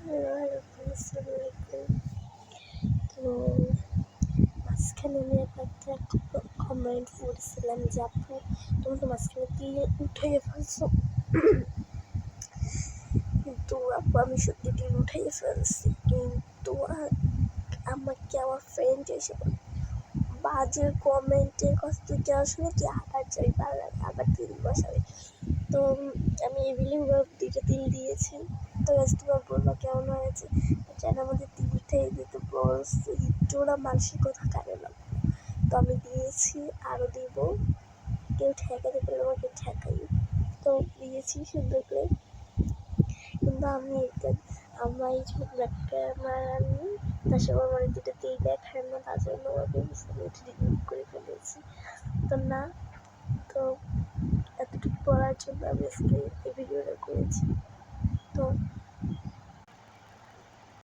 Hello আসসালামু আলাইকুম। তো মাঝখানে আমি একটা কমেন্ট পড়েছিলাম যে আপু তুমি তো মাঝখানে দিয়ে উঠাইয়ে ফেলছো, কিন্তু আপু আমি সত্যি দিয়ে উঠাইয়ে ফেলছি, কিন্তু আমাকে আমার ফ্রেন্ড এসে বাজে কমেন্টের কথা থেকে আসলে কি আবার চাই আবার তিল বসাবে। তো আমি এভিলিও দুইটা তিল দিয়েছি। তো তোমার বলবো কেমন হয়েছে, যেন আমাদের তিল থেকে দিতে বলছি, জোড়া মানসিক কথা কারে না। তো আমি দিয়েছি, আরও দিব, কেউ ঠেকাতে পারলে আমাকে ঠেকাই। তো দিয়েছি সুন্দর করে, কিন্তু আমি আমার এই ছোট আমার আমি তার সঙ্গে আমার দুটো তিল দেখায় না, তার জন্য আমাকে রিমুভ করে ফেলেছি। তো না, তো এতটুকু বলার জন্য আমি আজকে এই ভিডিওটা করেছি। তো